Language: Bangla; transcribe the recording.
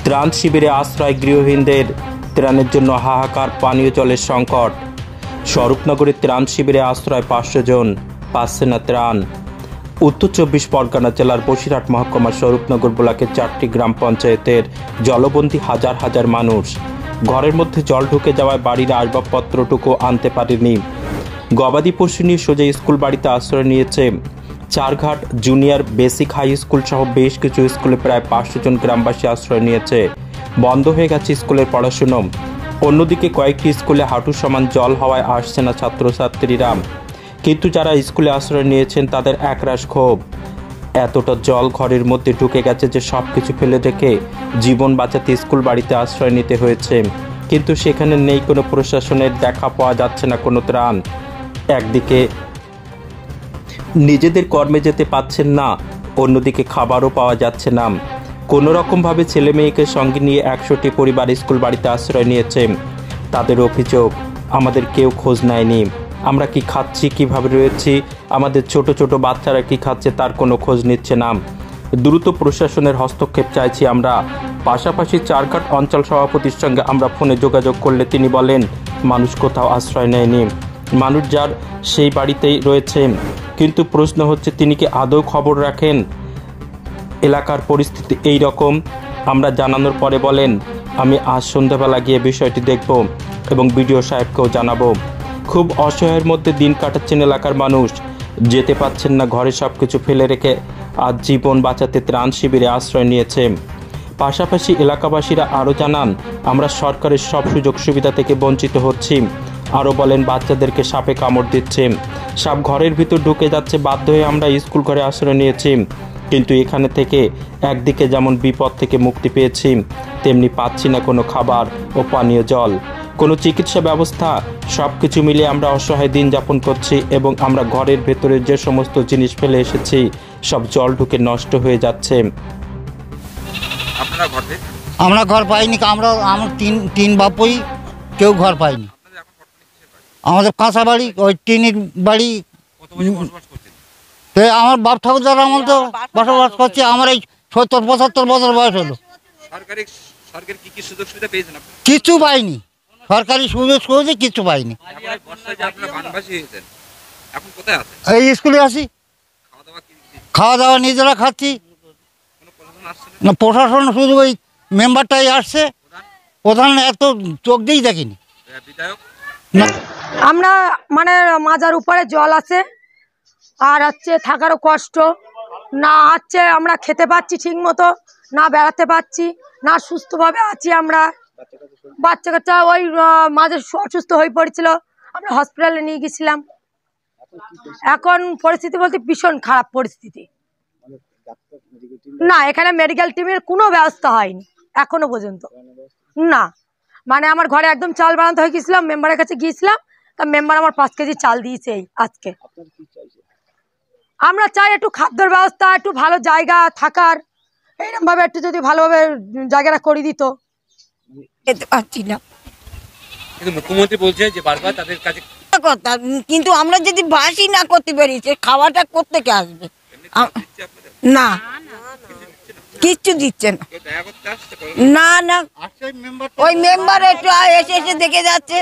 ত্রাণ শিবিরে আশ্রয় গৃহহীনদের ত্রাণের জন্য হাহাকার, পানীয় জলের সংকট। স্বরূপনগরের ত্রাণ শিবিরে আশ্রয় 500 জন, পাচ্ছে না ত্রাণ। উত্তর 24 পরগনা জেলার বসিরহাট মহকুমার স্বরূপনগর ব্লকের 4টি গ্রাম পঞ্চায়েতের জলবন্দী হাজার হাজার মানুষ। ঘরের মধ্যে জল ঢুকে যাওয়ায় বাড়ির আসবাবপত্রটুকু আনতে পারেনি। গবাদি পশু নিয়ে সোজা স্কুল বাড়িতে আশ্রয় নিয়েছে Charghat junior basic high school সহ বেশ কিছু স্কুলে প্রায় 500 জন গ্রামবাসী আশ্রয় নিয়েছে। বন্ধ হয়ে গেছে স্কুলের পড়াশুনো। অন্যদিকে কয়েকটি স্কুলে হাঁটু সমান জল হওয়ায় আসছে না ছাত্রছাত্রীরা। কিন্তু যারা স্কুলে আশ্রয় নিয়েছেন তাদের একরাশ ক্ষোভ। এতটা জল ঘরের মধ্যে ঢুকে গেছে যে সব কিছু ফেলে রেখে জীবন বাঁচাতে স্কুল বাড়িতে আশ্রয় নিতে হয়েছে। কিন্তু সেখানে নেই কোনো প্রশাসনের, দেখা পাওয়া যাচ্ছে না কোনো ত্রাণ। একদিকে নিজেদের কর্মে যেতে পাচ্ছেন না, অন্যদিকে খাবারও পাওয়া যাচ্ছে না। কোনো রকমভাবে ছেলে মেয়েকে সঙ্গে নিয়ে 100টি পরিবার স্কুল বাড়িতে আশ্রয় নিয়েছে। তাদের অভিযোগ, আমাদের কেউ খোঁজ নেয়নি। আমরা কি খাচ্ছি, কিভাবে রয়েছি, আমাদের ছোট ছোট বাচ্চারা কি খাচ্ছে তার কোনো খোঁজ নিচ্ছে না। দ্রুত প্রশাসনের হস্তক্ষেপ চাইছি আমরা। পাশাপাশি চারঘাট অঞ্চল সভাপতির সঙ্গে আমরা ফোনে যোগাযোগ করলে তিনি বলেন মানুষ কোথাও আশ্রয় নেয়নি, মানুষ যার সেই বাড়িতেই রয়েছে। কিন্তু প্রশ্ন হচ্ছে তিনি কি আদৌ খবর রাখেন? এলাকার পরিস্থিতি এই রকম। আমরা জানানোর পরে বলেন আমি আজ সন্ধ্যাবেলা গিয়ে বিষয়টি দেখব এবং বিডিও সাহেবকেও জানাবো। খুব অসহায়ের মধ্যে দিন কাটাচ্ছেন এলাকার মানুষ, যেতে পাচ্ছেন না, ঘরে সব কিছু ফেলে রেখে আজ জীবন বাঁচাতে ত্রাণ শিবিরে আশ্রয় নিয়েছে। পাশাপাশি এলাকাবাসীরা আরও জানান আমরা সরকারের সব সুযোগ সুবিধা থেকে বঞ্চিত হচ্ছি। আরও বলেন বাচ্চাদেরকে সাপে কামড় দিচ্ছে, সাপ ঘরের ভিতর ঢুকে যাচ্ছে, বাধ্য হয়ে আমরা স্কুল ঘরে আশ্রয় নিয়েছি। কিন্তু এখানে থেকে একদিকে যেমন বিপদ থেকে মুক্তি পেয়েছি, তেমনি পাচ্ছি না কোনো খাবার ও পানীয় জল, কোনো চিকিৎসা ব্যবস্থা। সব কিছু মিলিয়ে আমরা অসহায় দিন যাপন করছি এবং আমরা ঘরের ভেতরে যে সমস্ত জিনিস ফেলে এসেছি সব জল ঢুকে নষ্ট হয়ে যাচ্ছে। আমরা ঘর পাইনি, আমরা তিন বাপই কেউ ঘর পাইনি। আমাদের কাঁচা বাড়ি, ওই টিনের বাড়ি। আমার বাপ ঠাকুর দ্বারা আমার তো বসবাস করছে। আমার এই 70-75 বছর বয়স হলো, কিছু পাইনি। সরকারি সুযোগ সুবিধা কিছু পাইনি। এই স্কুলে আসি, খাওয়া দাওয়া নিজেরা খাচ্ছি না। প্রশাসন শুধু ওই মেম্বারটাই আসছে, প্রধান এত চোখ দিয়েই দেখিনি। আমরা মানে মাজার উপরে জল আছে, আর হচ্ছে থাকারও কষ্ট না, হচ্ছে আমরা খেতে পাচ্ছি ঠিক মতো না, বেড়াতে পাচ্ছি না, সুস্থভাবে আছি আমরা। বাচ্চা কাচ্চা ওই মাঝে অসুস্থ হয়ে পড়েছিল, আমরা হসপিটালে নিয়ে গেছিলাম। এখন পরিস্থিতি বলতে ভীষণ খারাপ পরিস্থিতি। না, এখানে মেডিকেল টিমের কোনো ব্যবস্থা হয়নি এখনো পর্যন্ত। না, মানে আমার ঘরে একদম চাল বানাতে হয়ে গেছিলাম, মেম্বারের কাছে গিয়েছিলাম, তা মেম্বার আমার 5 কেজি চাল দিয়েছে আজকে। আমরা চাই একটু খাদ্যের ব্যবস্থা, একটু ভালো জায়গা থাকার, এইরকম ভাবে একটু যদি ভালোভাবে জায়গাটা করে দিত। যেতে পারছি না, কিন্তু মুখ্যমন্ত্রী বলছে যে বারবার তাদের কাছে কথা, কিন্তু আমরা যদি বাসই না করতে পারি সে খাওয়াটা কোত্থেকে আসবে? না, কিচ্ছু দিচ্ছে না। না না, ওই মেম্বার একটু এসে দেখে যাচ্ছে।